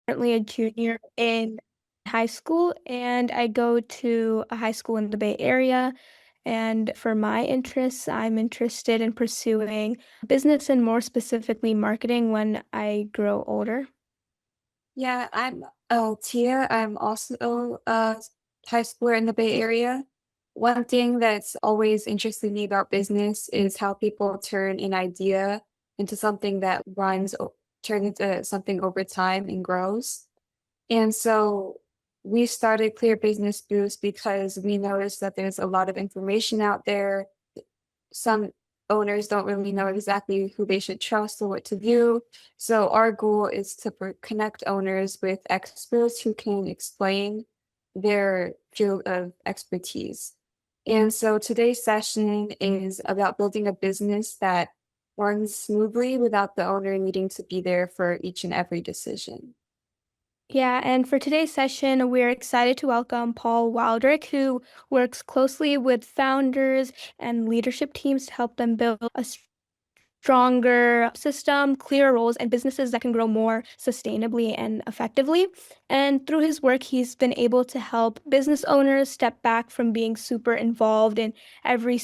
Currently a junior in high school, and I go to a high school in the Bay Area. And for my interests, I'm interested in pursuing business and more specifically marketing when I grow older. Yeah, I'm Tia. I'm also a high schooler in the Bay Area. One thing that's always interested me about business is how people turn an idea into something that turn into something over time and grows. And so we started Clear Business Boost because we noticed that there's a lot of information out there. Some owners don't really know exactly who they should trust or what to do. So our goal is to connect owners with experts who can explain their field of expertise. And so today's session is about building a business that runs smoothly without the owner needing to be there for each and every decision. Yeah, and for today's session, we're excited to welcome Paul Wildrick, who works closely with founders and leadership teams to help them build a stronger system, clearer roles, and businesses that can grow more sustainably and effectively. And through his work, he's been able to help business owners step back from being super involved in every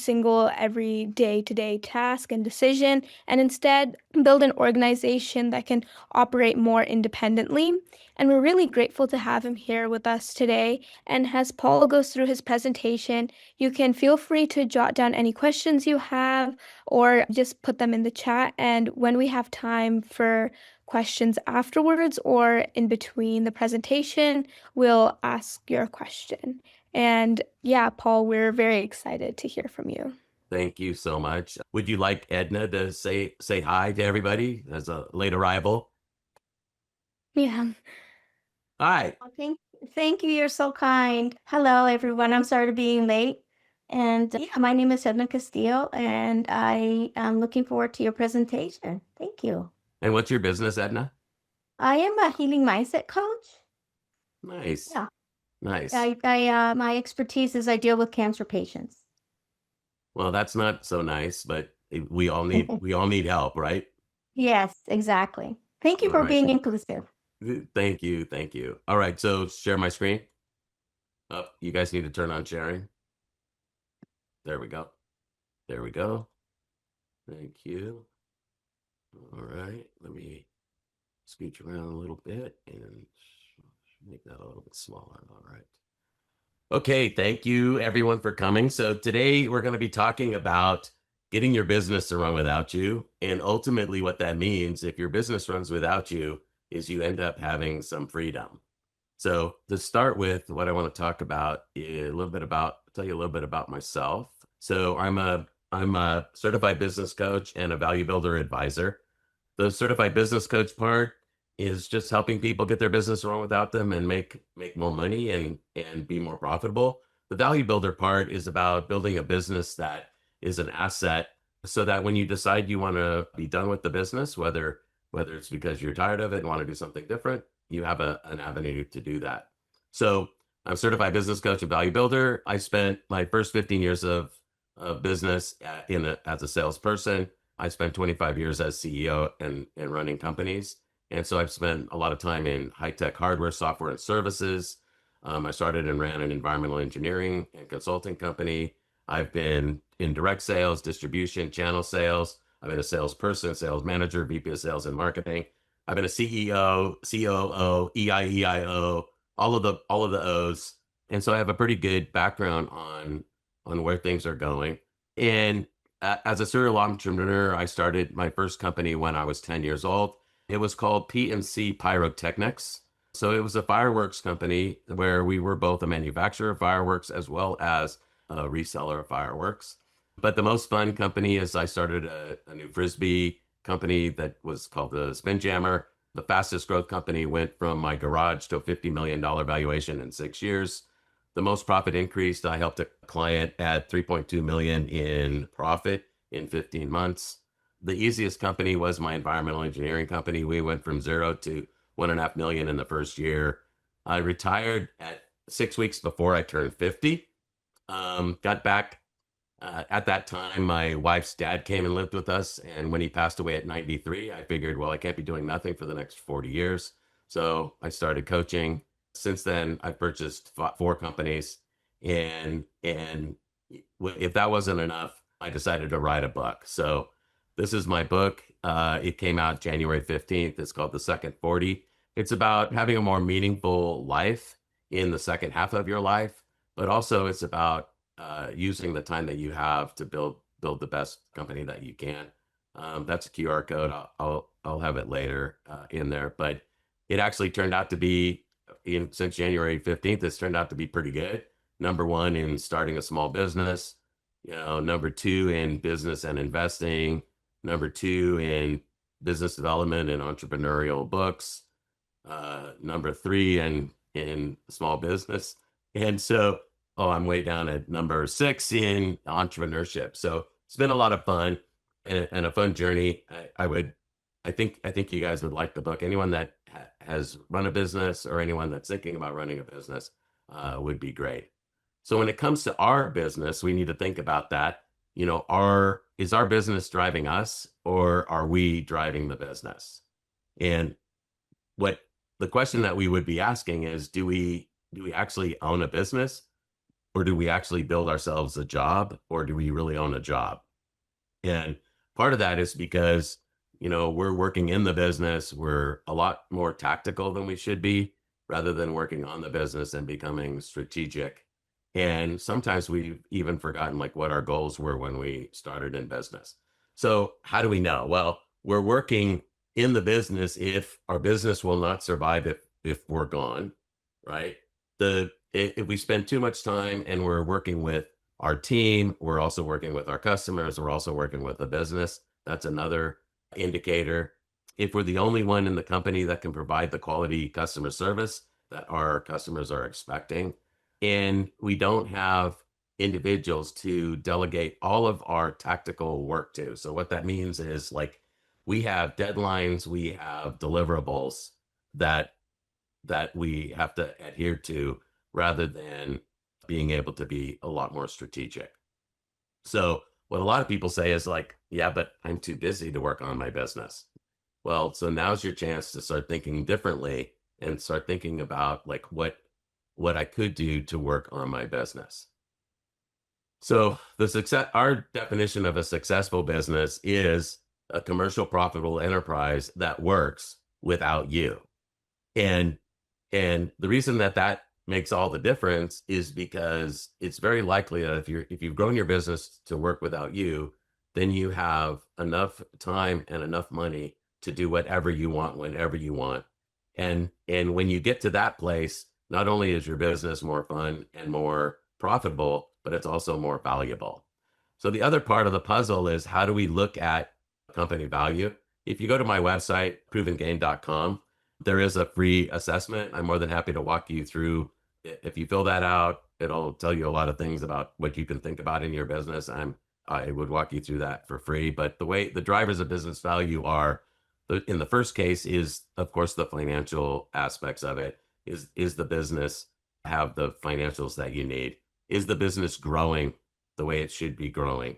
day-to-day task and decision, and instead build an organization that can operate more independently. And we're really grateful to have him here with us today. And as Paul goes through his presentation, you can feel free to jot down any questions you have or just put them in the chat. And when we have time for questions afterwards or in between the presentation, we'll ask your question. And yeah, Paul, we're very excited to hear from you. Thank you so much. Would you like Edna to say hi to everybody as a late arrival? Yeah. Hi. Oh, thank you. You're so kind. Hello, everyone. I'm sorry to being late. And yeah, my name is Edna Castillo, and I am looking forward to your presentation. Thank you. And what's your business, Edna? I am a healing mindset coach. Nice. Yeah. Nice. My expertise is I deal with cancer patients. Well, that's not so nice, but we all need help, right? Yes, exactly. Thank you All for right. being inclusive. Thank you. Thank you. All right. So share my screen. Oh, you guys need to turn on sharing. There we go. There we go. Thank you. All right. Let me scooch around a little bit and make that a little bit smaller. All right. Okay. Thank you everyone for coming. So today we're going to be talking about getting your business to run without you. And ultimately what that means, if your business runs without you, is you end up having some freedom. So to start with, what I want to talk about is tell you a little bit about myself. So I'm a certified business coach and a value builder advisor. The certified business coach part is just helping people get their business run without them and make more money and be more profitable. The value builder part is about building a business that is an asset so that when you decide you want to be done with the business, whether it's because you're tired of it and want to do something different, you have an avenue to do that. So I'm a certified business coach and value builder. I spent my first 15 years of business as a salesperson. I spent 25 years as CEO and running companies. And so I've spent a lot of time in high-tech hardware, software, and services. I started and ran an environmental engineering and consulting company. I've been in direct sales, distribution, channel sales. I've been a salesperson, sales manager, VP of sales and marketing. I've been a CEO, COO, EIEIO, all of the O's. And so I have a pretty good background on where things are going. And as a serial entrepreneur, I started my first company when I was 10 years old. It was called PNC Pyrotechnics. So it was a fireworks company where we were both a manufacturer of fireworks as well as a reseller of fireworks. But the most fun company is I started a new Frisbee company that was called the Spin Jammer. The fastest growth company went from my garage to a $50 million valuation in 6 years. The most profit increased, I helped a client add 3.2 million in profit in 15 months. The easiest company was my environmental engineering company. We went from 0 to 1.5 million in the first year. I retired at 6 weeks before I turned 50. Got back. At that time, my wife's dad came and lived with us. And when he passed away at 93, I figured, well, I can't be doing nothing for the next 40 years. So I started coaching. Since then, I've purchased 4 companies, and if that wasn't enough, I decided to write a book. So this is my book. It came out January 15th. It's called The Second 40. It's about having a more meaningful life in the second half of your life, but also it's about using the time that you have to build the best company that you can. That's a QR code. I'll have it later in there, but it actually turned out to be since January 15th, it's turned out to be pretty good. Number 1 in starting a small business, number 2 in business and investing, number 2 in business development and entrepreneurial books, number 3 in small business. And so, I'm way down at number 6 in entrepreneurship. So it's been a lot of fun and a fun journey. I think you guys would like the book. Anyone that has run a business or anyone that's thinking about running a business would be great. So when it comes to our business, we need to think about that. Is our business driving us, or are we driving the business? And what the question that we would be asking is, do we actually own a business, or do we actually build ourselves a job, or do we really own a job? And part of that is because we're working in the business. We're a lot more tactical than we should be, rather than working on the business and becoming strategic. And sometimes we've even forgotten what our goals were when we started in business. So how do we know? Well, we're working in the business if our business will not survive if we're gone, right? If we spend too much time and we're working with our team, we're also working with our customers, we're also working with the business. That's another indicator. If we're the only one in the company that can provide the quality customer service that our customers are expecting, and we don't have individuals to delegate all of our tactical work to. So what that means is we have deadlines, we have deliverables that we have to adhere to, rather than being able to be a lot more strategic. So what a lot of people say is yeah, but I'm too busy to work on my business. Well, so now's your chance to start thinking differently and start thinking about what I could do to work on my business. So our definition of a successful business is a commercial profitable enterprise that works without you. And the reason that makes all the difference is because it's very likely that if you've grown your business to work without you, then you have enough time and enough money to do whatever you want, whenever you want. And when you get to that place, not only is your business more fun and more profitable, but it's also more valuable. So the other part of the puzzle is, how do we look at company value? If you go to my website, provengain.com, there is a free assessment. I'm more than happy to walk you through. If you fill that out, it'll tell you a lot of things about what you can think about in your business. I would walk you through that for free. But the drivers of business value are, in the first case, is of course the financial aspects of it. Is the business have the financials that you need? Is the business growing the way it should be growing?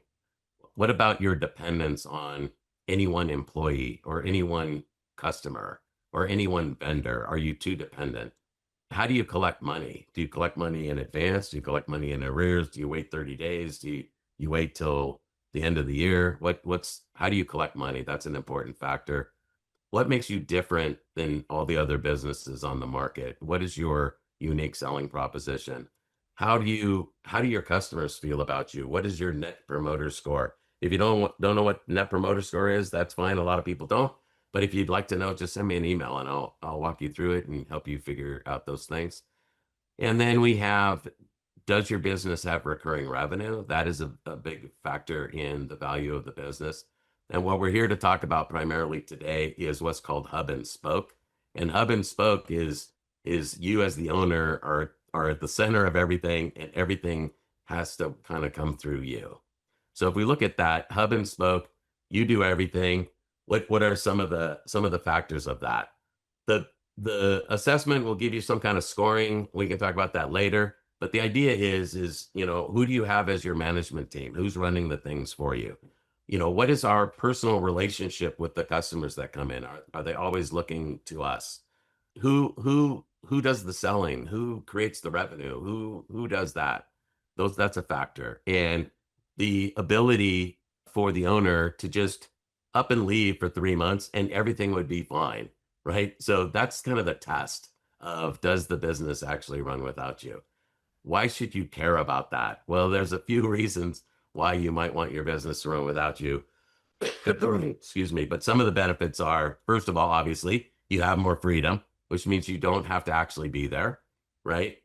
What about your dependence on any one employee or any one customer or any one vendor? Are you too dependent? How do you collect money? Do you collect money in advance? Do you collect money in arrears? Do you wait 30 days? Do you wait till the end of the year? How do you collect money? That's an important factor. What makes you different than all the other businesses on the market? What is your unique selling proposition? How do your customers feel about you? What is your net promoter score? If you don't know what net promoter score is, that's fine. A lot of people don't. But if you'd like to know, just send me an email and I'll walk you through it and help you figure out those things. And then we have, does your business have recurring revenue? That is a big factor in the value of the business. And what we're here to talk about primarily today is what's called hub and spoke. And hub and spoke is you as the owner are at the center of everything, and everything has to kind of come through you. So if we look at that hub and spoke, you do everything. What are some of the factors of that? The assessment will give you some kind of scoring. We can talk about that later. But the idea is who do you have as your management team? Who's running the things for you? What is our personal relationship with the customers that come in? Are they always looking to us? who does the selling? Who creates the revenue? Who does that? That's a factor. And the ability for the owner to just up and leave for 3 months and everything would be fine, right? So that's kind of the test of, does the business actually run without you? Why should you care about that? Well, there's a few reasons why you might want your business to run without you. Excuse me. But some of the benefits are, first of all, obviously, you have more freedom, which means you don't have to actually be there, right?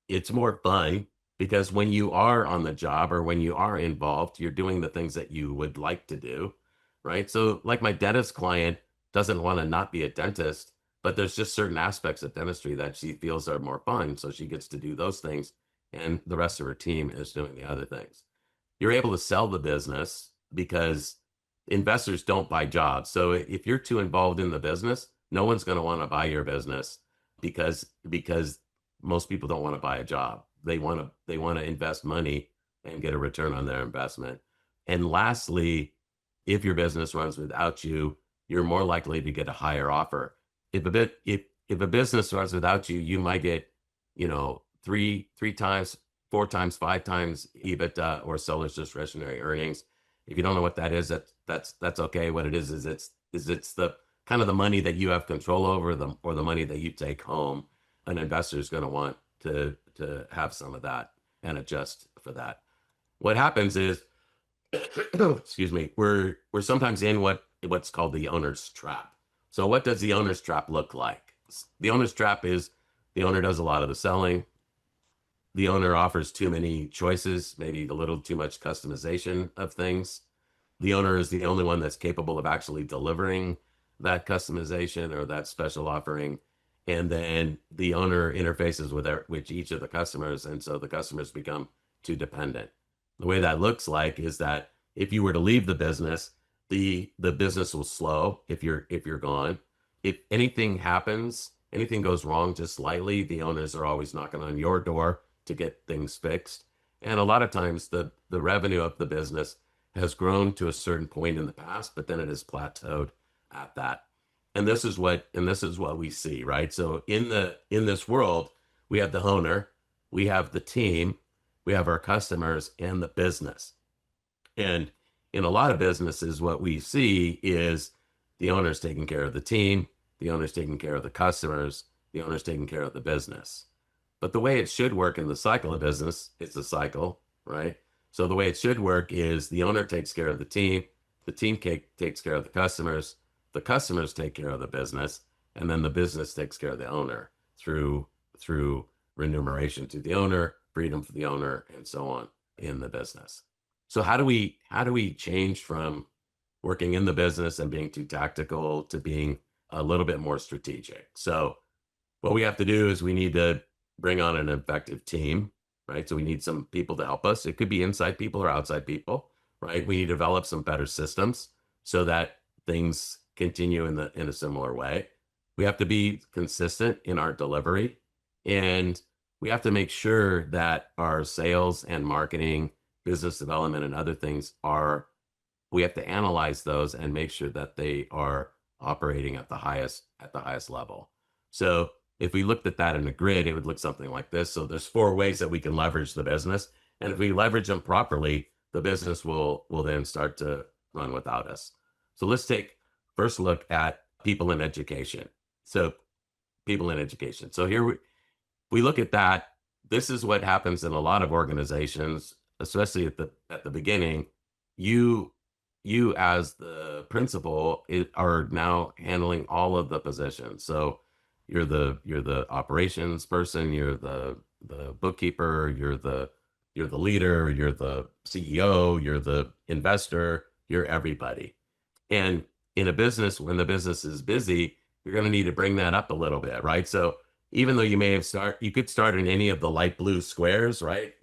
It's more fun because when you are on the job or when you are involved, you're doing the things that you would like to do, right? So like my dentist client doesn't want to not be a dentist, but there's just certain aspects of dentistry that she feels are more fun. So she gets to do those things. And the rest of her team is doing the other things. You're able to sell the business because investors don't buy jobs. So if you're too involved in the business, no one's going to want to buy your business because most people don't want to buy a job. They want to invest money and get a return on their investment. And lastly, if your business runs without you, you're more likely to get a higher offer. If a business runs without you, you might get, three times, 4 times, 5 times EBITDA or seller's discretionary earnings. If you don't know what that is, that's okay. What it is it's the kind of the money that you have control over, or the money that you take home. An investor is going to want to have some of that and adjust for that. What happens is, excuse me, we're sometimes in what's called the owner's trap. So what does the owner's trap look like? The owner's trap is the owner does a lot of the selling. The owner offers too many choices, maybe a little too much customization of things. The owner is the only one that's capable of actually delivering that customization or that special offering. And then the owner interfaces with each of the customers. And so the customers become too dependent. The way that looks like is that if you were to leave the business, the business will slow if you're gone. If anything happens, anything goes wrong just slightly, the owners are always knocking on your door to get things fixed. And a lot of times the revenue of the business has grown to a certain point in the past, but then it has plateaued at that. And this is what we see, right? So in this world, we have the owner, we have the team, we have our customers, and the business. And in a lot of businesses, what we see is the owner's taking care of the team, the owner's taking care of the customers, the owner's taking care of the business. But the way it should work in the cycle of business, it's a cycle, right? So the way it should work is the owner takes care of the team takes care of the customers take care of the business, and then the business takes care of the owner through remuneration to the owner, freedom for the owner, and so on in the business. So how do we change from working in the business and being too tactical to being a little bit more strategic? So what we have to do is we need to bring on an effective team, right? So we need some people to help us. It could be inside people or outside people, right? We need to develop some better systems so that things continue in a similar way. We have to be consistent in our delivery, and we have to make sure that our sales and marketing, business development, and other things we have to analyze those and make sure that they are operating at the highest level. So if we looked at that in a grid, it would look something like this. So there's 4 ways that we can leverage the business. And if we leverage them properly, the business will then start to run without us. So let's take first look at people in education. So people in education. So here we look at that. This is what happens in a lot of organizations, especially at the beginning. You as the principal are now handling all of the positions. So you're the operations person, you're the bookkeeper, you're the leader, you're the CEO, you're the investor, you're everybody. And in a business, when the business is busy, you're going to need to bring that up a little bit, right? So even though you could start in any of the light blue squares, right?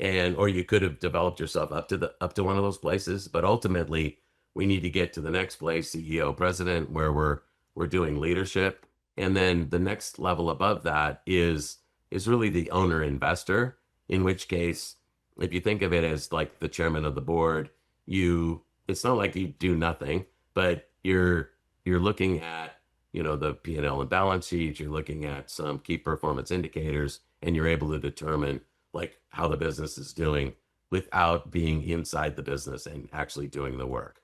Or you could have developed yourself up to one of those places, but ultimately we need to get to the next place, CEO, president, where we're doing leadership. And then the next level above that is really the owner investor, in which case, if you think of it as like the chairman of the board, it's not like you do nothing, but you're looking at, the P&L and balance sheet, you're looking at some key performance indicators, and you're able to determine like how the business is doing without being inside the business and actually doing the work.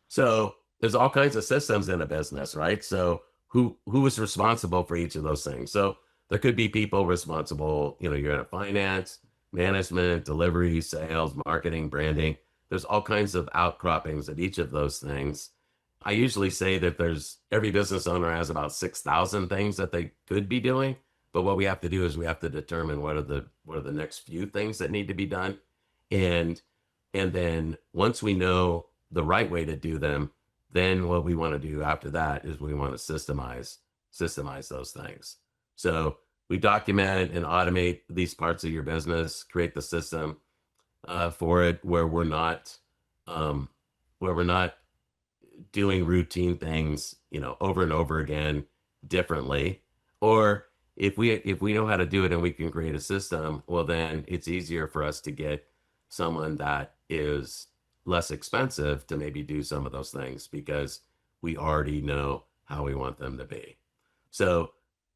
So there's all kinds of systems in a business, right? So who is responsible for each of those things? So there could be people responsible, you're in finance, management, delivery, sales, marketing, branding. There's all kinds of outcroppings at each of those things. I usually say that every business owner has about 6,000 things that they could be doing. But what we have to do is we have to determine what are the next few things that need to be done. And then once we know the right way to do them, then what we want to do after that is we want to systemize those things. So we document and automate these parts of your business, create the system for it where we're not doing routine things, over and over again differently. Or if we know how to do it and we can create a system, well, then it's easier for us to get someone that is less expensive to maybe do some of those things because we already know how we want them to be. So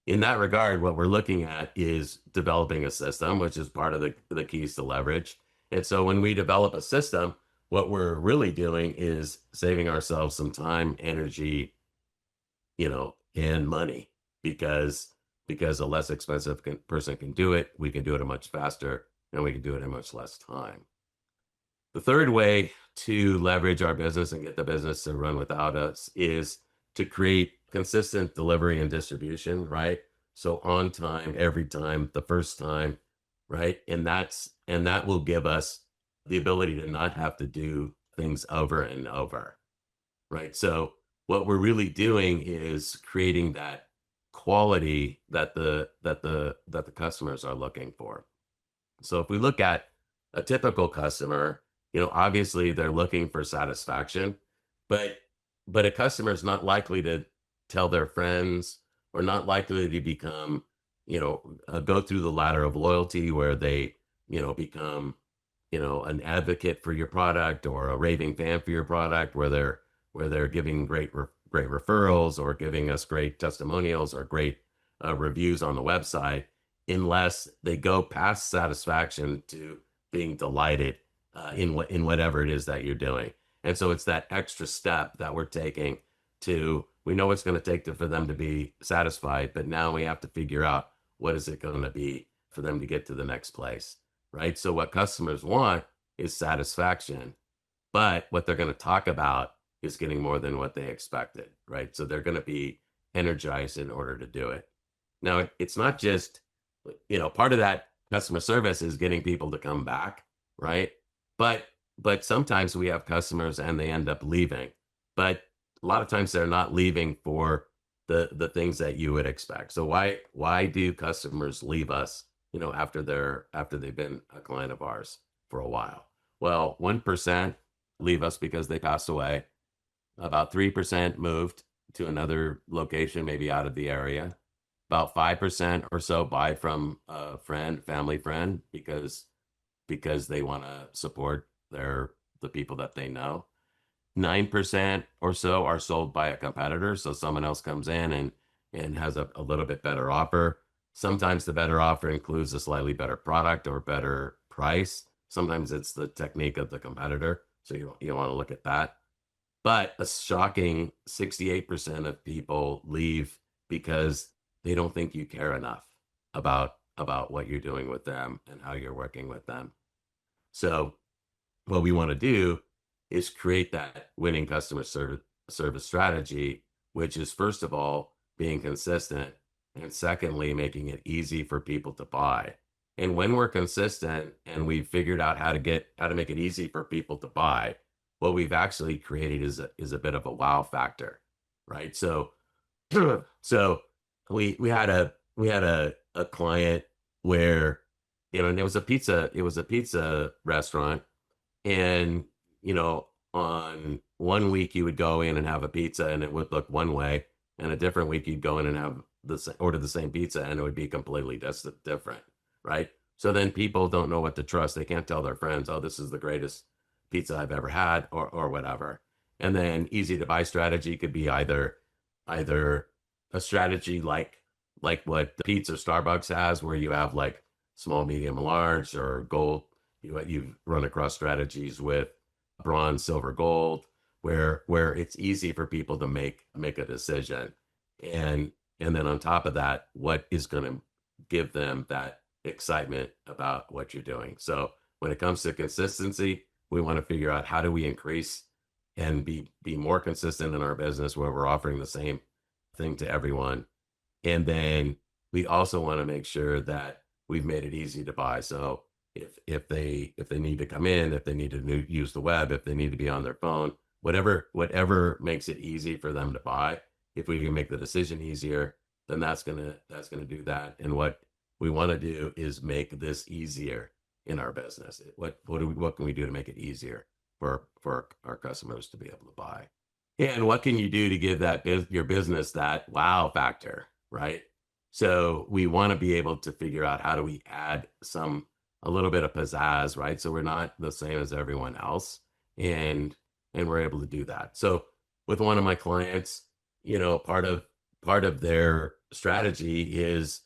in that regard, what we're looking at is developing a system, which is part of the keys to leverage. And so when we develop a system, what we're really doing is saving ourselves some time, energy, and money because a less expensive person can do it. We can do it a much faster, and we can do it in much less time. The third way to leverage our business and get the business to run without us is to create consistent delivery and distribution, right? So on time, every time, the first time, right? And that will give us the ability to not have to do things over and over, right? So what we're really doing is creating that quality that the customers are looking for. So if we look at a typical customer, obviously they're looking for satisfaction, but a customer is not likely to tell their friends or not likely to become, go through the ladder of loyalty where they, become, an advocate for your product or a raving fan for your product, where they're giving great referrals or giving us great testimonials or great reviews on the website, unless they go past satisfaction to being delighted in whatever it is that you're doing. And so it's that extra step that we're taking we know it's going to take for them to be satisfied, but now we have to figure out what is it going to be for them to get to the next place, right? So what customers want is satisfaction, but what they're going to talk about is getting more than what they expected, right? So they're going to be energized in order to do it. Now, it's not just, part of that customer service is getting people to come back, right? But sometimes we have customers and they end up leaving, but a lot of times they're not leaving for the things that you would expect. So why do customers leave us, after they've been a client of ours for a while? Well, 1% leave us because they passed away. About 3% moved to another location, maybe out of the area. About 5% or so buy from a family friend, because they want to support the people that they know. 9% or so are sold by a competitor. So someone else comes in and has a little bit better offer. Sometimes the better offer includes a slightly better product or better price. Sometimes it's the technique of the competitor. So you want to look at that. But a shocking 68% of people leave because they don't think you care enough about what you're doing with them and how you're working with them. So what we want to do is create that winning customer service strategy, which is, first of all, being consistent, and secondly, making it easy for people to buy. And when we're consistent and we've figured out how to make it easy for people to buy, what we've actually created is a bit of a wow factor, right? So we had a client where, and it was a pizza restaurant, and on one week you would go in and have a pizza and it would look one way, and a different week you'd go in and order the same pizza and it would be completely different, right? So then people don't know what to trust. They can't tell their friends, oh, this is the greatest pizza I've ever had, or whatever. And then easy to buy strategy could be either either a strategy like what the pizza Starbucks has, where you have like small, medium, large, or gold. You run across strategies with bronze, silver, gold, where it's easy for people to make a decision, and and then on top of that, what is going to give them that excitement about what you're doing. So when it comes to consistency, we want to figure out how do we increase and be more consistent in our business where we're offering the same thing to everyone. And then we also want to make sure that we've made it easy to buy. So if they need to come in, if they need to use the web, if they need to be on their phone, whatever makes it easy for them to buy, if we can make the decision easier, then that's gonna do that. And what we want to do is make this easier in our business. What can we do to make it easier for our customers to be able to buy? And what can you do to give your business that wow factor, right? So we want to be able to figure out how do we add a little bit of pizzazz, right? So we're not the same as everyone else, and we're able to do that. So with one of my clients, part of their strategy is,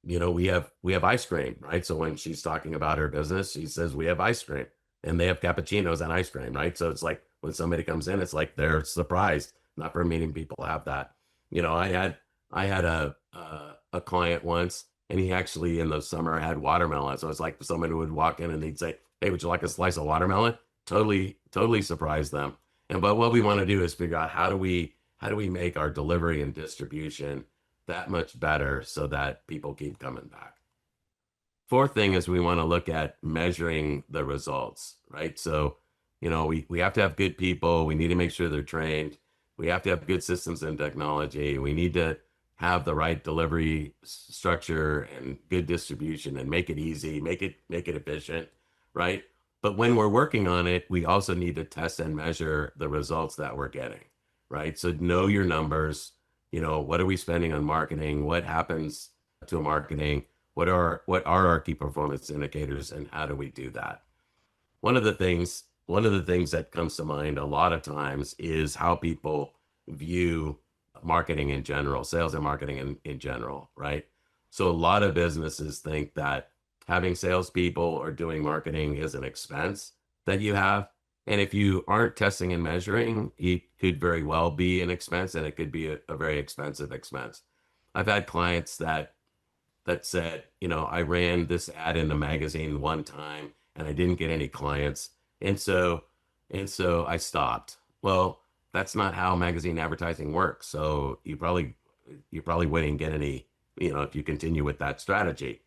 we have ice cream, right? So when she's talking about her business, she says we have ice cream, and they have cappuccinos and ice cream, right? So it's like when somebody comes in, it's like they're surprised. Not for many people have that. I had a client once, and he actually in the summer had watermelon. So it's like someone who would walk in and they'd say, "Hey, would you like a slice of watermelon?" Totally surprise them. But what we want to do is figure out how do we make our delivery and distribution that much better so that people keep coming back. Fourth thing is we want to look at measuring the results, right? So, we have to have good people. We need to make sure they're trained. We have to have good systems and technology. We need to have the right delivery structure and good distribution and make it easy, make it efficient, right? But when we're working on it, we also need to test and measure the results that we're getting, right? So know your numbers. What are we spending on marketing? What happens to marketing? What are our key performance indicators, and how do we do that? One of the things that comes to mind a lot of times is how people view marketing in general, sales and marketing in general, right? So a lot of businesses think that having salespeople or doing marketing is an expense that you have. And if you aren't testing and measuring, it could very well be an expense, and it could be a very expensive expense. I've had clients that said, I ran this ad in the magazine one time and I didn't get any clients. And so I stopped. Well, that's not how magazine advertising works. So you probably wouldn't get any, if you continue with that strategy.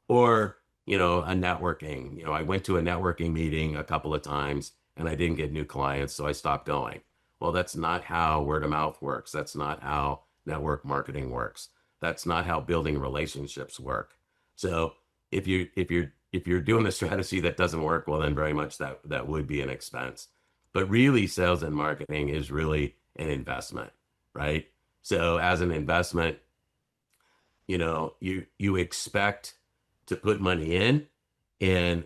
Or, a networking, I went to a networking meeting a couple of times and I didn't get new clients, so I stopped going. Well, that's not how word of mouth works. That's not how network marketing works. That's not how building relationships work. So if you're doing a strategy that doesn't work, well, then very much that would be an expense. But really, sales and marketing is really an investment, right? So as an investment, you expect to put money in,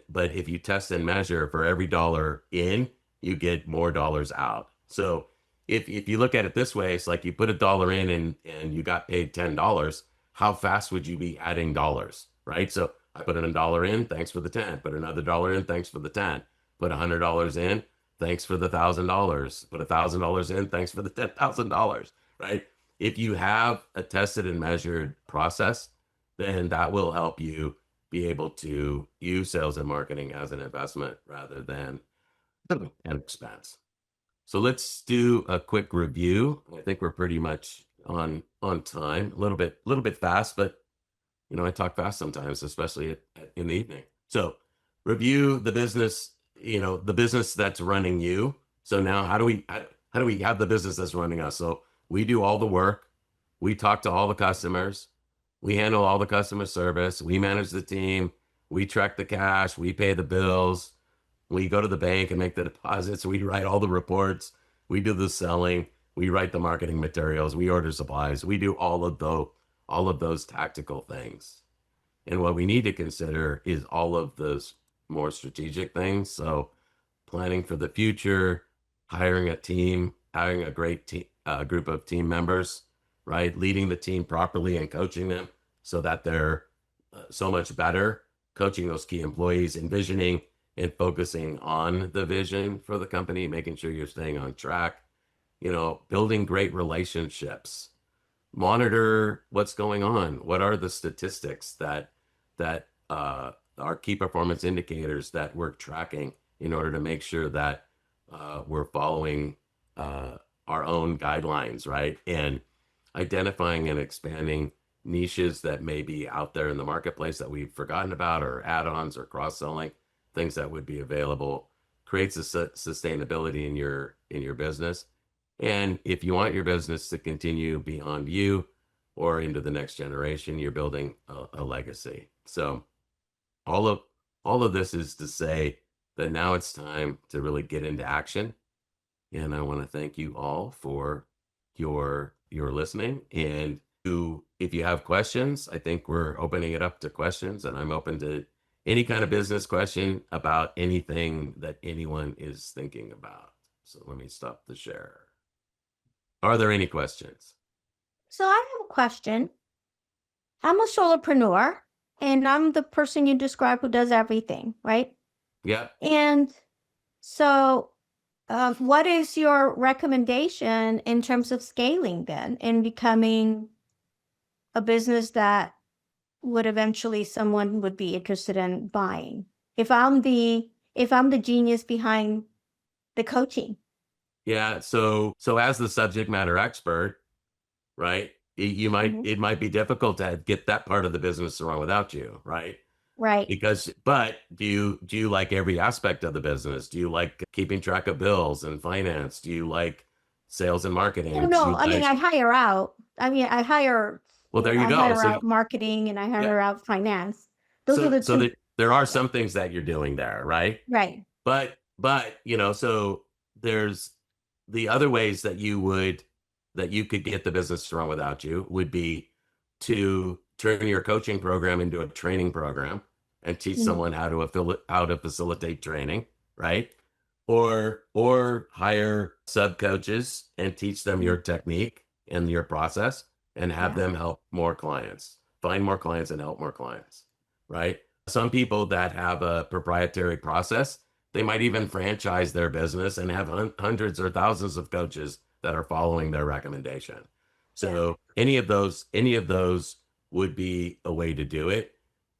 but if you test and measure, for every dollar in, you get more dollars out. So if you look at it this way, it's like you put $1 in and you got paid $10. How fast would you be adding dollars, right? So I put $1 in, thanks for the 10. Put another $1 in, thanks for the 10. Put $100 in, thanks for the $1,000. Put $1,000 in, thanks for the $10,000, right? If you have a tested and measured process, then that will help you be able to use sales and marketing as an investment rather than an expense. So let's do a quick review. I think we're pretty much on time, a little bit fast, but I talk fast sometimes, especially in the evening. So review the business, the business that's running you. So now how do we have the business that's running us? So we do all the work. We talk to all the customers. We handle all the customer service. We manage the team. We track the cash. We pay the bills. We go to the bank and make the deposits. We write all the reports. We do the selling. We write the marketing materials. We order supplies. We do all of those tactical things. And what we need to consider is all of those more strategic things. So planning for the future, hiring a team, having a great group of team members, right? Leading the team properly and coaching them so that they're so much better, coaching those key employees, envisioning and focusing on the vision for the company, making sure you're staying on track, building great relationships, monitor what's going on. What are the statistics that are key performance indicators that we're tracking in order to make sure that we're following our own guidelines, right? And identifying and expanding niches that may be out there in the marketplace that we've forgotten about, or add-ons or cross-selling, things that would be available, creates a sustainability in your business. And if you want your business to continue beyond you or into the next generation, you're building a legacy. So all of this is to say that now it's time to really get into action. And I want to thank you all for your listening. And if you have questions, I think we're opening it up to questions, and I'm open to any kind of business question about anything that anyone is thinking about. So let me stop the share. Are there any questions? So I have a question. I'm a solopreneur, and I'm the person you describe who does everything, right? Yeah. And so what is your recommendation in terms of scaling then and becoming a business that would eventually someone would be interested in buying? If I'm the genius behind the coaching. Yeah. So as the subject matter expert, right? It might be difficult to get that part of the business to run without you, right? Right. But do you like every aspect of the business? Do you like keeping track of bills and finance? Do you like sales and marketing? No, I mean, I hire out. I mean, I hire. Well, there you go. I hire out marketing and I hire out finance. Those are the two. There are some things that you're doing there, right? Right. But so there's the other ways that you could get the business to run without you would be to turn your coaching program into a training program and teach someone how to facilitate training, right? Or hire sub coaches and teach them your technique and your process and have them help more clients, find more clients and help more clients, right? Some people that have a proprietary process, they might even franchise their business and have hundreds or thousands of coaches that are following their recommendation. So any of those would be a way to do it.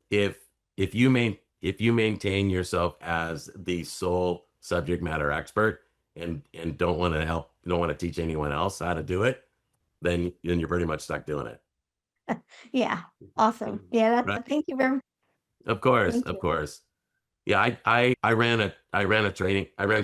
If you maintain yourself as the sole subject matter expert and don't want to teach anyone else how to do it, then you're pretty much stuck doing it. Yeah. Awesome. Yeah. Right. Thank you very much. Of course. Yeah, I ran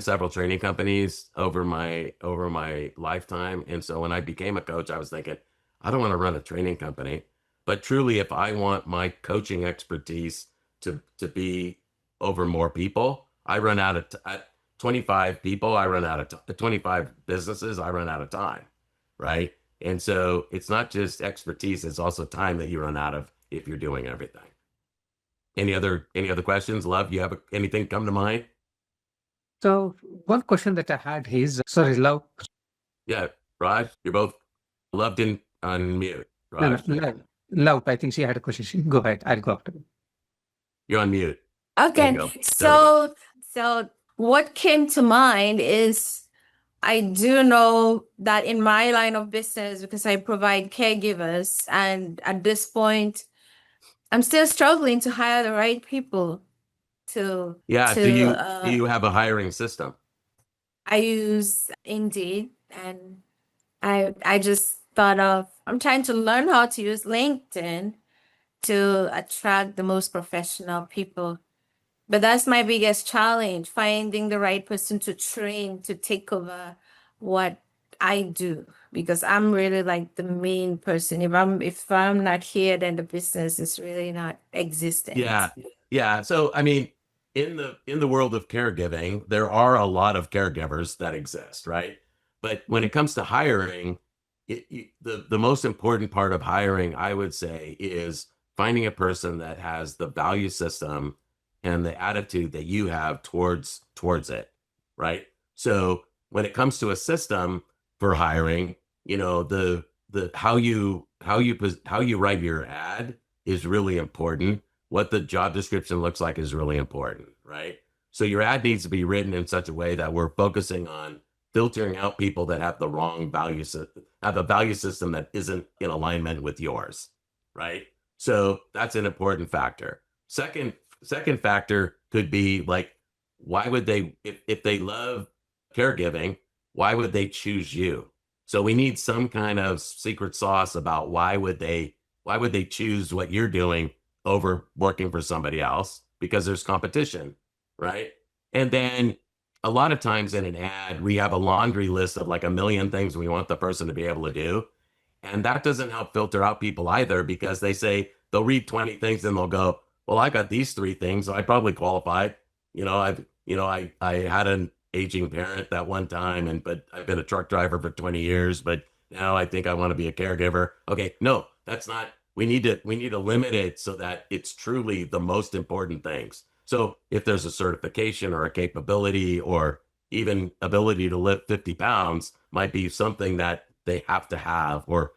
several training companies over my lifetime. And so when I became a coach, I was thinking, I don't want to run a training company. But truly, if I want my coaching expertise to be over more people, I run out of at 25 people, I run out of 25 businesses, I run out of time, right? And so it's not just expertise, it's also time that you run out of if you're doing everything. Any other questions? Love, you have anything come to mind? So one question that I had is, sorry, Love. Yeah, Raj, you're both. Love didn't unmute. Raj, No, Love, I think she had a question. Go ahead. I'll go after. you're on mute. Okay, There we so what came to mind is I do know that in my line of business, because I provide caregivers, and at this point, I'm still struggling to hire the right people to do you have a hiring system? I use Indeed, and I just thought of I'm trying to learn how to use LinkedIn to attract the most professional people. But that's my biggest challenge, finding the right person to train to take over what I do, because I'm really like the main person. If I'm not here, then the business is really not existent. Yeah. So I mean, in the world of caregiving, there are a lot of caregivers that exist, right? But when it comes to hiring, the most important part of hiring, I would say, is finding a person that has the value system and the attitude that you have towards it, right? So when it comes to a system for hiring, the how you write your ad is really important. What the job description looks like is really important, right? So your ad needs to be written in such a way that we're focusing on filtering out people that have the wrong have a value system that isn't in alignment with yours, right? So that's an important factor. Second factor could be like, why would they, if they love caregiving, why would they choose you? So we need some kind of secret sauce about why would they choose what you're doing over working for somebody else, because there's competition, right? And then a lot of times in an ad, we have a laundry list of like a million things we want the person to be able to do. And that doesn't help filter out people either, because they'll read 20 things and they'll go, well, I got these 3 things, so I probably qualified. I had an aging parent that one time, but I've been a truck driver for 20 years, but now I think I want to be a caregiver. Okay, no, that's not, we need to limit it so that it's truly the most important things. So if there's a certification or a capability or even ability to lift 50 pounds might be something that they have to have or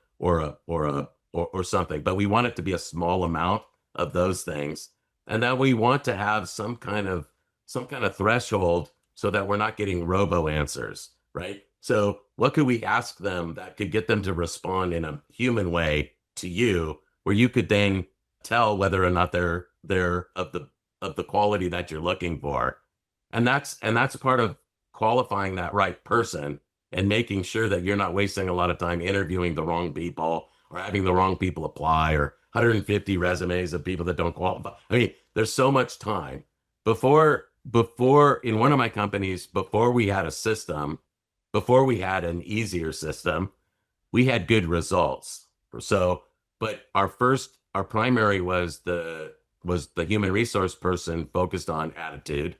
something, but we want it to be a small amount of those things. And then we want to have some kind of threshold so that we're not getting robo answers, right? So what could we ask them that could get them to respond in a human way to you, where you could then tell whether or not they're of the quality that you're looking for? And that's part of qualifying that right person and making sure that you're not wasting a lot of time interviewing the wrong people or having the wrong people apply, or 150 resumes of people that don't qualify. I mean, there's so much time. Before in one of my companies, before we had a system, before we had an easier system, we had good results. So, but our primary was the human resource person focused on attitude,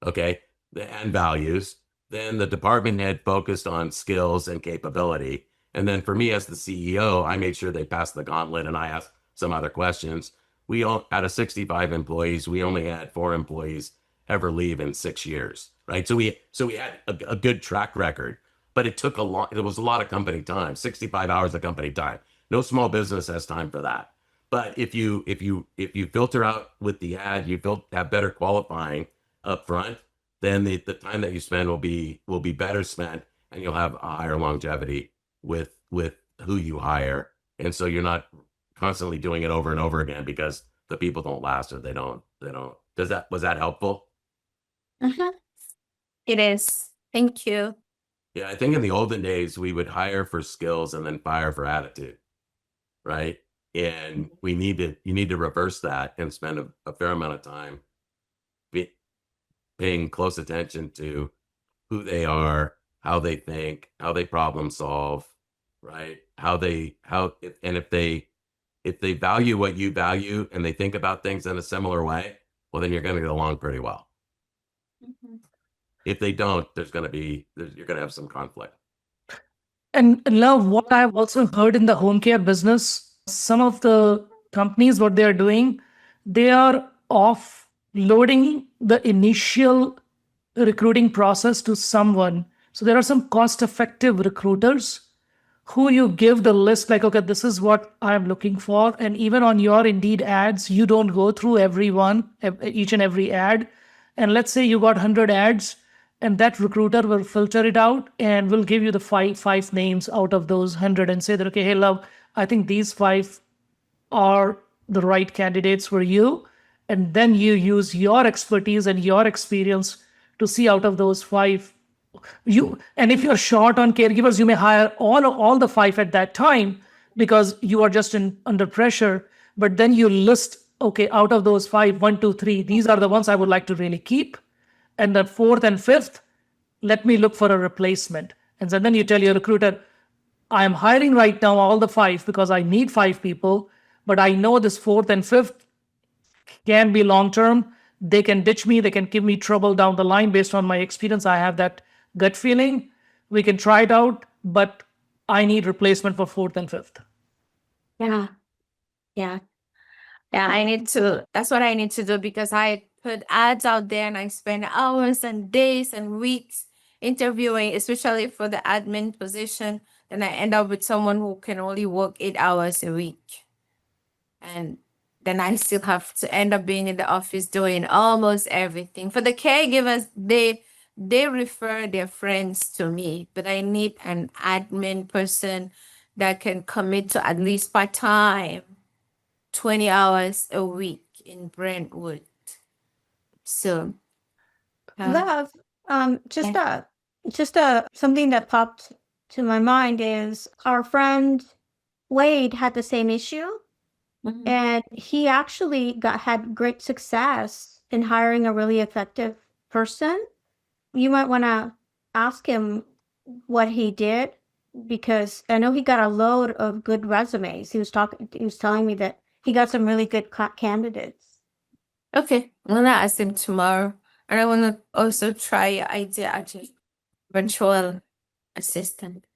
okay, and values. Then the department head focused on skills and capability. And then for me as the CEO, I made sure they passed the gauntlet, and I asked some other questions. Out of 65 employees, we only had 4 employees ever leave in 6 years, right? So we had a good track record, but it was a lot of company time, 65 hours of company time. No small business has time for that. But if you filter out with the ad, have better qualifying up front, then the time that you spend will be better spent, and you'll have a higher longevity with who you hire. And so you're not constantly doing it over and over again because the people don't last, or they don't. Was that helpful? It is. Thank you. Yeah, I think in the olden days we would hire for skills and then fire for attitude, right? And you need to reverse that and spend a fair amount of time paying close attention to who they are, how they think, how they problem solve, right? If they value what you value and they think about things in a similar way, well, then you're going to get along pretty well. If they don't, you're going to have some conflict. And love, what I've also heard in the home care business, some of the companies, what they're doing, they are offloading the initial recruiting process to someone. So there are some cost-effective recruiters who you give the list, like, okay, this is what I'm looking for. And even on your Indeed ads, you don't go through each and every ad. And let's say you got 100 ads, and that recruiter will filter it out and will give you the five names out of those 100 and say that, okay, hey, love, I think these 5 are the right candidates for you. And then you use your expertise and your experience to see out of those 5. And if you're short on caregivers, you may hire all the 5 at that time because you are just under pressure. But then you list, okay, out of those 5, 1, 2, 3, these are the ones I would like to really keep. And the 4th and 5th, let me look for a replacement. And so then you tell your recruiter, I am hiring right now all the 5 because I need 5 people, but I know this 4th and 5th can be long-term. They can ditch me. They can give me trouble down the line based on my experience. I have that gut feeling. We can try it out, but I need replacement for 4th and 5th. Yeah. That's what I need to do, because I put ads out there and I spend hours and days and weeks interviewing, especially for the admin position. then I end up with someone who can only work 8 hours a week. And then I still have to end up being in the office doing almost everything. For the caregivers, they refer their friends to me, but I need an admin person that can commit to at least part-time 20 hours a week in Brentwood. So Love, something that popped to my mind is our friend Wade had the same issue, mhm. and he actually had great success in hiring a really effective person. You might want to ask him what he did, because I know he got a load of good resumes. He was telling me that he got some really good candidates. Okay, I'm gonna ask him tomorrow. And I wanna also try your idea as a virtual assistant.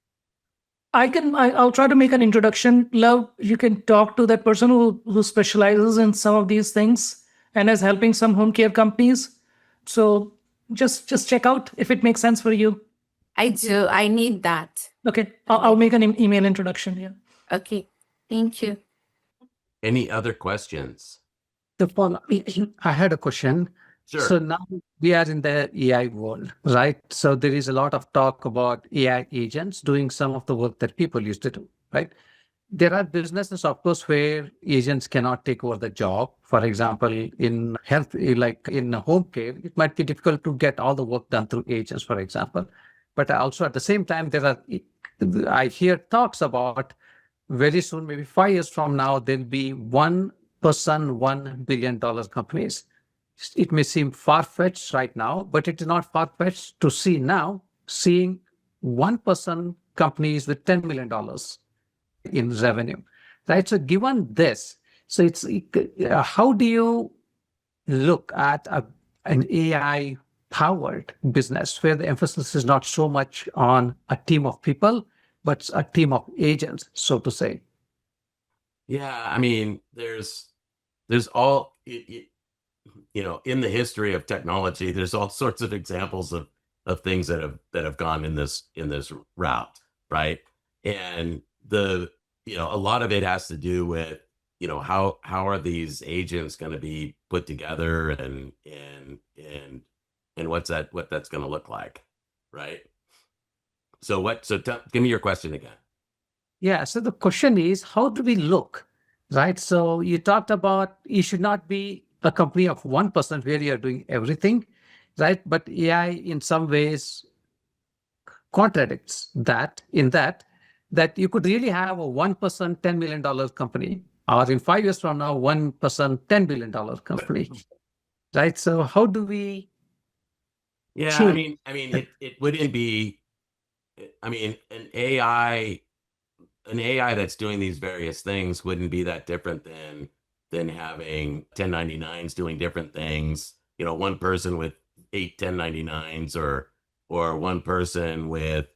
I'll try to make an introduction. Love, you can talk to that person who specializes in some of these things and is helping some home care companies. So just check out if it makes sense for you. I do. I need that. Okay, I'll make an email introduction. Yeah. Okay. Thank you. Any other questions? So Paul, I had a question. Sure. So now we are in the AI world, right? So there is a lot of talk about AI agents doing some of the work that people used to do, right? There are businesses, of course, where agents cannot take over the job. For example, in health, like in home care, it might be difficult to get all the work done through agents, for example. But also at the same time, I hear talks about very soon, maybe 5 years from now, there'll be one person, $1 billion companies. It may seem far-fetched right now, but it is not far-fetched to see now, seeing one-person companies with $10 million in revenue, right? So given this, so how do you look at an AI powered business where the emphasis is not so much on a team of people, but a team of agents, so to say? Yeah, I mean, there's all in the history of technology, there's all sorts of examples of things that have gone in this route, right? And a lot of it has to do with how are these agents going to be put together and what that's going to look like, right? So give me your question again. Yeah. So the question is, how do we look, right? So you talked about you should not be a company of one person where you're doing everything, right? But AI in some ways contradicts that in that you could really have a one-person $10 million company, or in 5 years from now, one-person $10 billion company, right? So how do we? Yeah, change? I mean, it wouldn't be. I mean, an AI that's doing these various things wouldn't be that different than having 1099s doing different things. One person with 8 1099s or one person with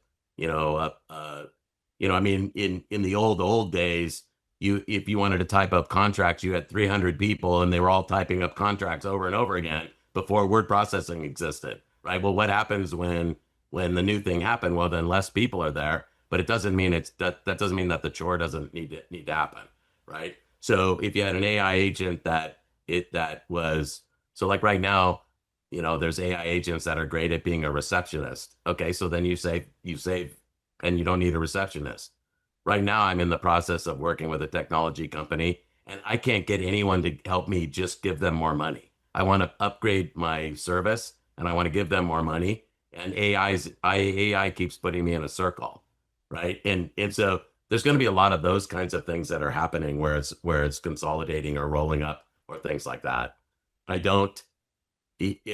I mean, in the old days, if you wanted to type up contracts, you had 300 people and they were all typing up contracts over and over again before word processing existed, right? Well, what happens when the new thing happened? Well, then less people are there, but it doesn't mean that doesn't mean that the chore doesn't need to happen, right? So if you had an AI agent so like right now, there's AI agents that are great at being a receptionist. Okay, so then you save and you don't need a receptionist. Right now, I'm in the process of working with a technology company, and I can't get anyone to help me just give them more money. I want to upgrade my service, and I want to give them more money. And AI keeps putting me in a circle, right? And so there's going to be a lot of those kinds of things that are happening where it's consolidating or rolling up or things like that. I don't. If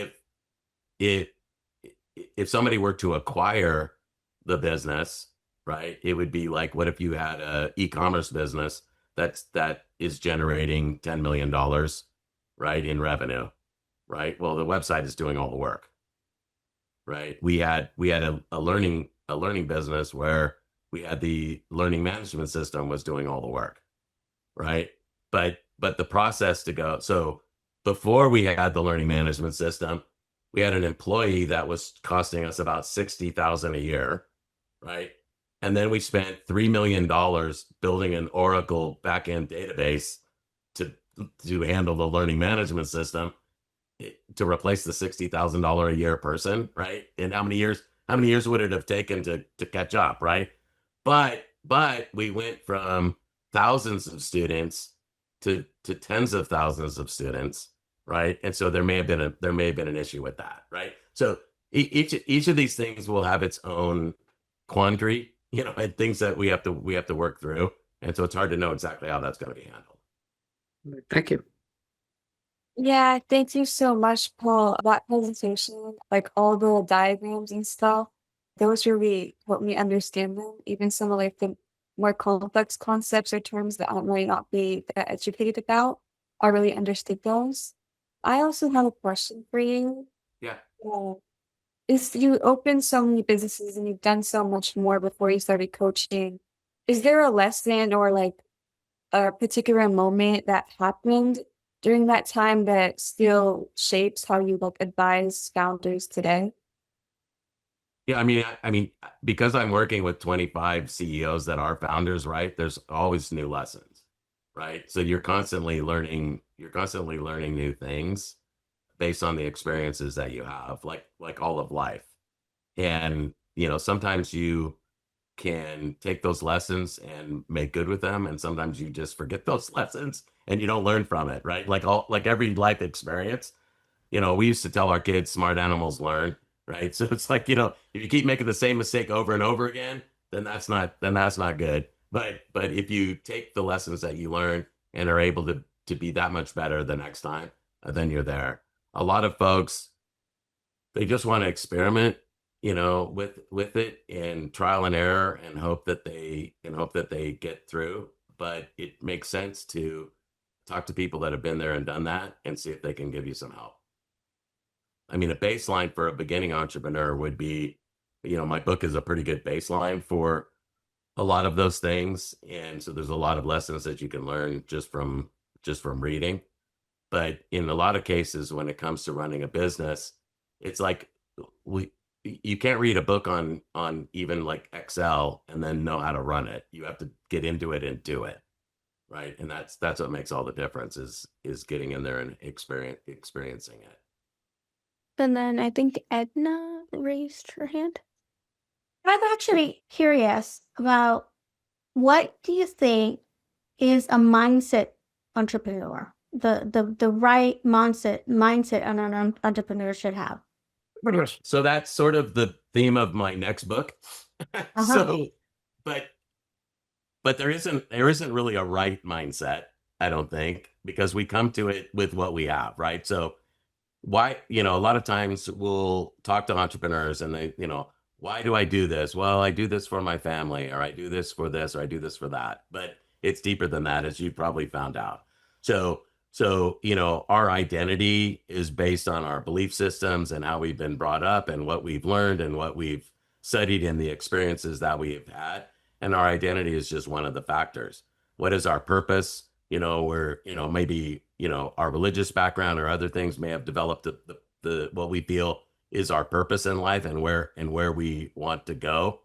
somebody were to acquire the business, right, it would be like, what if you had a e-commerce business that is generating $10 million, right, in revenue, right? Well, the website is doing all the work, right? We had a learning business where we had the learning management system was doing all the work, right? But the process to go, so before we had the learning management system, we had an employee that was costing us about $60,000 a year, right? And then we spent $3 million building an Oracle backend database to handle the learning management system to replace the $60,000 a year person, right? And how many years would it have taken to catch up, right? But we went from thousands of students to tens of thousands of students, right? And so there may have been an issue with that, right? So each of these things will have its own quandary, and things that we have to work through. And so it's hard to know exactly how that's going to be handled. Thank you. Yeah, thank you so much, Paul. That presentation, like all the diagrams and stuff, those really helped me understand them. Even some of like the more complex concepts or terms that I might not be that educated about, I really understood those. I also have a question for you. Yeah. Is you opened so many businesses and you've done so much more before you started coaching. Is there a lesson or like a particular moment that happened during that time that still shapes how you like advise founders today? Yeah, I mean, because I'm working with 25 CEOs that are founders, right? There's always new lessons, right? So you're constantly learning new things based on the experiences that you have, like all of life. And, sometimes you can take those lessons and make good with them, and sometimes you just forget those lessons and you don't learn from it, right? Like every life experience. We used to tell our kids smart animals learn, right? So it's like, if you keep making the same mistake over and over again, then that's not good. But if you take the lessons that you learn and are able to be that much better the next time, then you're there. A lot of folks, they just want to experiment, with it and trial and error and hope that they get through. But it makes sense to talk to people that have been there and done that and see if they can give you some help. I mean, a baseline for a beginning entrepreneur would be, my book is a pretty good baseline for a lot of those things. And so there's a lot of lessons that you can learn just from reading. But in a lot of cases, when it comes to running a business, it's like you can't read a book on even like Excel and then know how to run it. You have to get into it and do it. Right. And that's what makes all the difference is getting in there and experiencing it. And then I think Edna raised her hand. I'm actually curious about what do you think is a mindset entrepreneur? The right mindset an entrepreneur should have. So that's sort of the theme of my next book. So, but there isn't really a right mindset, I don't think, because we come to it with what we have, right? So why, a lot of times we'll talk to entrepreneurs and they, why do I do this? Well, I do this for my family, or I do this for this, or I do this for that. But it's deeper than that, as you probably found out. So, our identity is based on our belief systems and how we've been brought up and what we've learned and what we've studied and the experiences that we've had. And our identity is just one of the factors. What is our purpose? Where, maybe, our religious background or other things may have developed the what we feel is our purpose in life and where we want to go.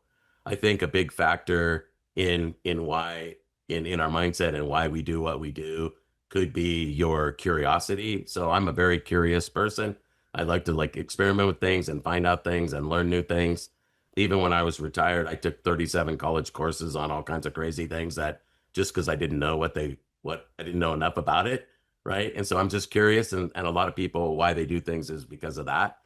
I think a big factor in why in our mindset and why we do what we do could be your curiosity. So I'm a very curious person. I like to experiment with things and find out things and learn new things. Even when I was retired, I took 37 college courses on all kinds of crazy things that just because I didn't know I didn't know enough about it. Right. And so I'm just curious. And a lot of people, why they do things is because of that.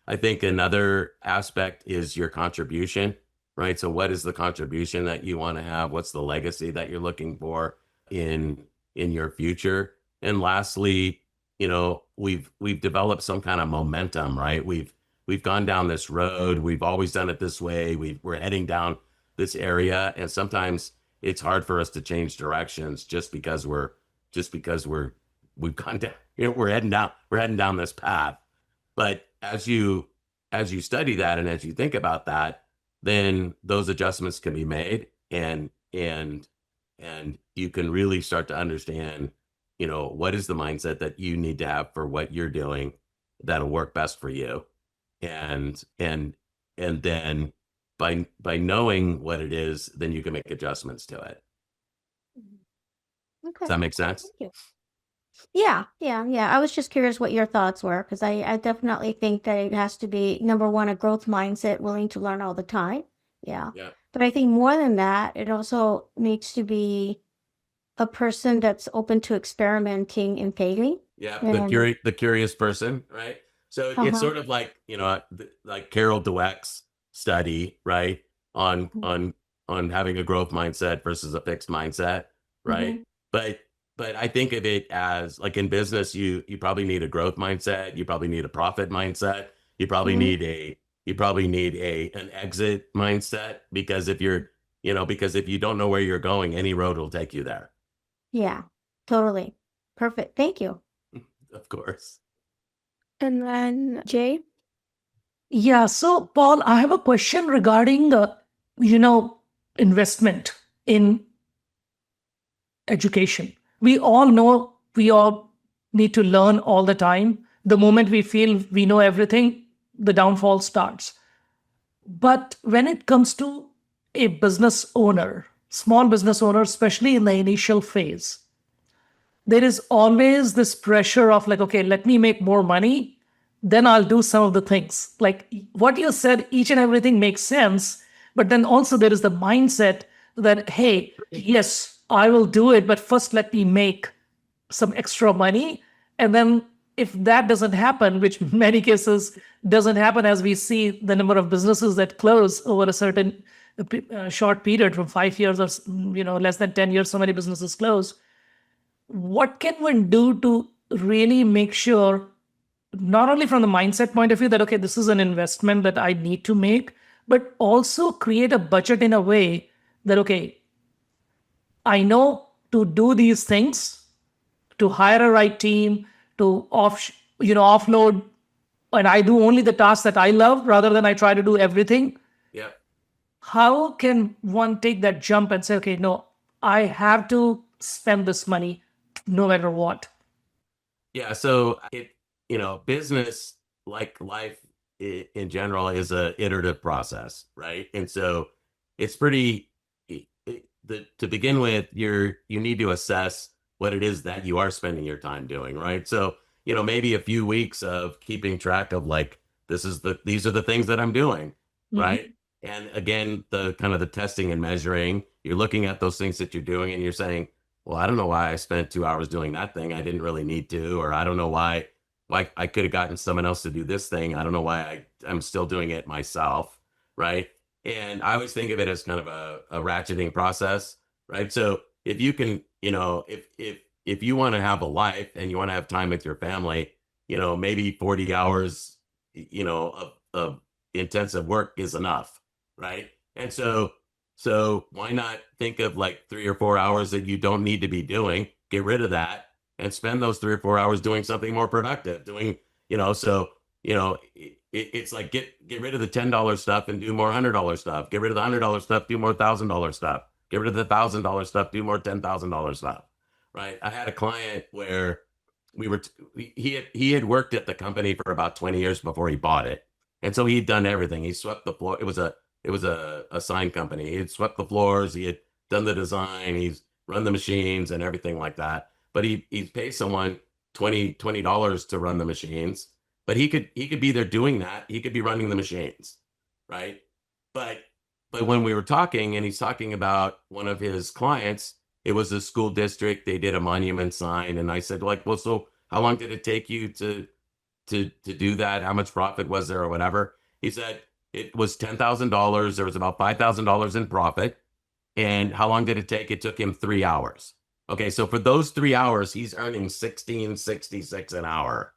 I think another aspect is your contribution, right? So what is the contribution that you want to have? What's the legacy that you're looking for in your future? And lastly, we've developed some kind of momentum, right? We've gone down this road. We've always done it this way. We're heading down this area. And sometimes it's hard for us to change directions just because we've gone down, we're heading down this path. But as you study that and as you think about that, then those adjustments can be made and you can really start to understand, what is the mindset that you need to have for what you're doing that'll work best for you. And then by knowing what it is, then you can make adjustments to it. Okay. Does that make sense? Thank you. Yeah. I was just curious what your thoughts were, because I definitely think that it has to be, number one, a growth mindset, willing to learn all the time. Yeah. Yeah. But I think more than that, it also needs to be a person that's open to experimenting and failing. Yeah, And the curious person, right? So it's Uh-huh. sort of like, like Carol Dweck's study, right? On having a growth mindset versus a fixed mindset, right? Mhm. But I think of it as like in business, you probably need a growth mindset, you probably need a profit mindset, you probably Mhm. need an exit mindset, because if you don't know where you're going, any road will take you there. Yeah, totally. Perfect. Thank you. Of course. And then Jay. Yeah. So, Paul, I have a question regarding, investment in education. We all know we all need to learn all the time. The moment we feel we know everything, the downfall starts. But when it comes to a business owner, small business owner, especially in the initial phase, there is always this pressure of like, okay, let me make more money, then I'll do some of the things. Like what you said, each and everything makes sense. But then also there is the mindset that, hey, yes, I will do it, but first let me make some extra money. And then if that doesn't happen, which in many cases doesn't happen, as we see the number of businesses that close over a certain short period from 5 years or less than 10 years, so many businesses close. What can one do to really make sure, not only from the mindset point of view that, okay, this is an investment that I need to make, but also create a budget in a way that, okay, I know to do these things, to hire a right team, to offload, and I do only the tasks that I love rather than I try to do everything. Yeah. How can one take that jump and say, okay, no, I have to spend this money no matter what? Yeah, so business, like life in general, is a iterative process, right? And so it's pretty to begin with, you need to assess what it is that you are spending your time doing, right? So, maybe a few weeks of keeping track of like, these are the things that I'm doing, right? And again, the kind of the testing and measuring, you're looking at those things that you're doing and you're saying, well, I don't know why I spent 2 hours doing that thing. I didn't really need to, or I don't know why I could have gotten someone else to do this thing. I don't know why I'm still doing it myself, right? And I always think of it as kind of a ratcheting process, right? So if you can, if you want to have a life and you want to have time with your family, maybe 40 hours, of intensive work is enough, right? And so why not think of like 3 or 4 hours that you don't need to be doing, get rid of that and spend those 3 or 4 hours doing something more productive, it's like get rid of the $10 stuff and do more $100 stuff. Get rid of the $100 stuff, do more $1,000 stuff. Get rid of the $1,000 stuff, do more $10,000 stuff. Right? I had a client where he had worked at the company for about 20 years before he bought it, and so he'd done everything. He swept the floor. It was a sign company. He had swept the floors. He had done the design. He's run the machines and everything like that. But he paid someone $20 to run the machines. But he could be there doing that. He could be running the machines, right? But when we were talking, and he's talking about one of his clients, it was a school district. They did a monument sign, and I said, like, well, so how long did it take you to do that? How much profit was there, or whatever? He said it was $10,000. There was about $5,000 in profit. And how long did it take? It took him 3 hours. Okay, so for those 3 hours, he's earning $16.66 an hour,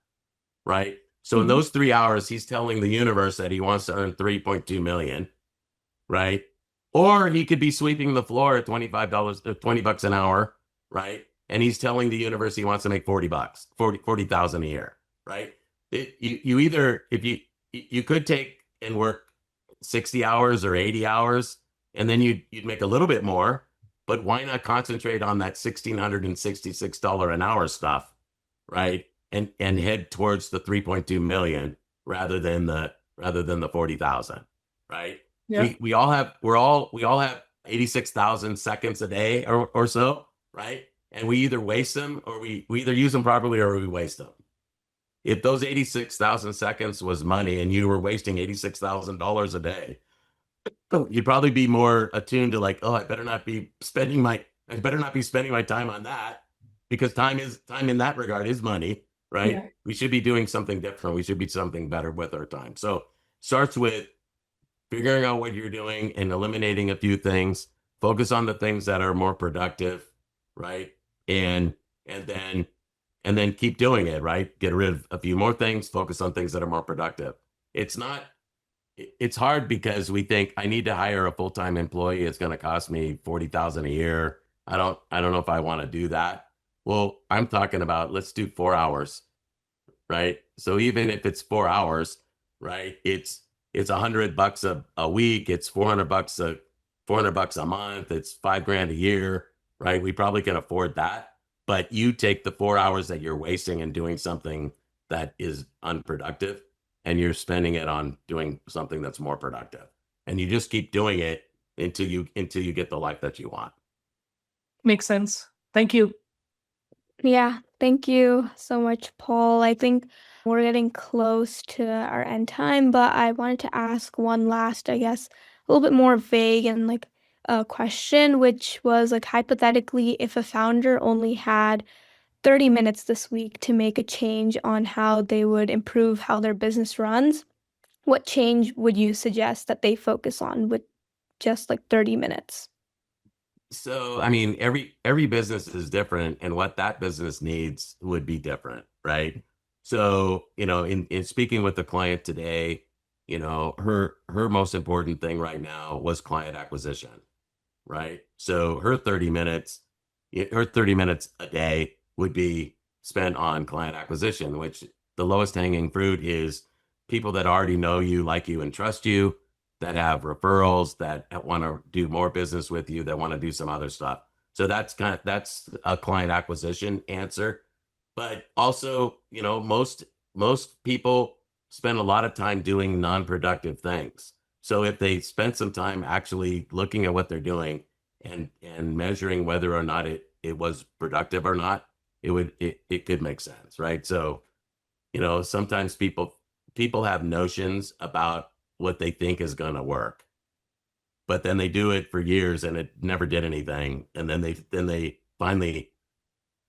right? So in those 3 hours, he's telling the universe that he wants to earn 3.2 million, right? Or he could be sweeping the floor at $20 an hour, right? And he's telling the universe he wants to make $40, 40,000 a year, right? You could take and work 60 hours or 80 hours, and then you'd make a little bit more, but why not concentrate on that $1,666 an hour stuff, right? And head towards the 3.2 million rather than the 40,000, right? Yeah. We all have 86,000 seconds a day or so, right? And we either waste them or we either use them properly or we waste them. If those 86,000 seconds was money and you were wasting $86,000 a day, you'd probably be more attuned to like, oh, I better not be spending my time on that, because time in that regard is money, right? Yeah. We should be doing something different. We should be something better with our time. So starts with figuring out what you're doing and eliminating a few things. Focus on the things that are more productive, right? And then keep doing it, right? Get rid of a few more things, focus on things that are more productive. It's hard because we think I need to hire a full-time employee. It's going to cost me $40,000 a year. I don't know if I want to do that. Well, I'm talking about, let's do 4 hours, right? So even if it's 4 hours, right, it's $100 a week. It's $400 a month. It's $5,000 a year, right? We probably can afford that. But you take the 4 hours that you're wasting and doing something that is unproductive, and you're spending it on doing something that's more productive. And you just keep doing it until you get the life that you want. Makes sense. Thank you. Yeah, thank you so much, Paul. I think we're getting close to our end time, but I wanted to ask one last, I guess, a little bit more vague and like a question, which was like hypothetically, if a founder only had 30 minutes this week to make a change on how they would improve how their business runs, what change would you suggest that they focus on with just like 30 minutes? So, I mean, every business is different, and what that business needs would be different, right? So, in speaking with the client today, her most important thing right now was client acquisition, right? So her 30 minutes a day would be spent on client acquisition, which the lowest hanging fruit is people that already know you, like you, and trust you, that have referrals, that want to do more business with you, that want to do some other stuff. So that's a client acquisition answer. But also, most people spend a lot of time doing non-productive things. So if they spent some time actually looking at what they're doing and measuring whether or not it was productive or not, it could make sense, right? So, sometimes people have notions about what they think is going to work, but then they do it for years and it never did anything, and then they finally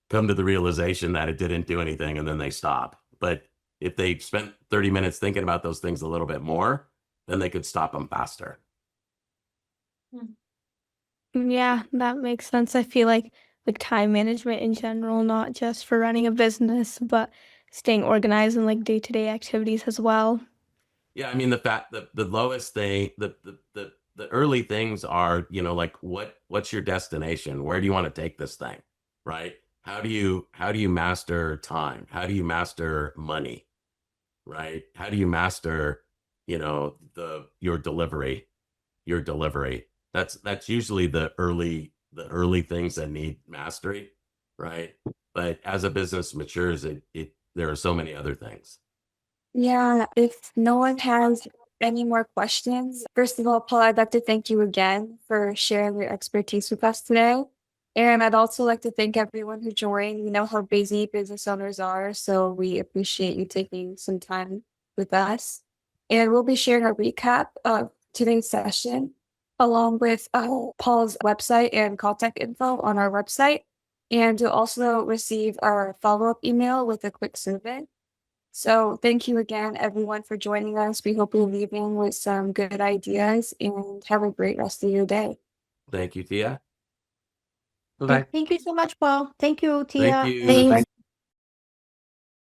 come to the realization that it didn't do anything, and then they stop. But if they spent 30 minutes thinking about those things a little bit more, then they could stop them faster. Yeah, that makes sense. I feel like time management in general, not just for running a business, but staying organized in like day-to-day activities as well. Yeah, I mean, the lowest thing, the early things are, like what's your destination? Where do you want to take this thing? Right? How do you master time? How do you master money? Right? How do you master, your delivery? That's usually the early things that need mastery, right? But as a business matures, there are so many other things. Yeah, if no one has any more questions, first of all, Paul, I'd like to thank you again for sharing your expertise with us today. And I'd also like to thank everyone who joined. We know how busy business owners are, so we appreciate you taking some time with us. And we'll be sharing a recap of today's session along with Paul's website and contact info on our website. And you'll also receive our follow-up email with a quick survey. So thank you again, everyone, for joining us. We hope you're leaving with some good ideas, and have a great rest of your day. Thank you, Tia. Right. Thank you so much, Paul. Thank you, Tia. Thank you. Thanks. Thank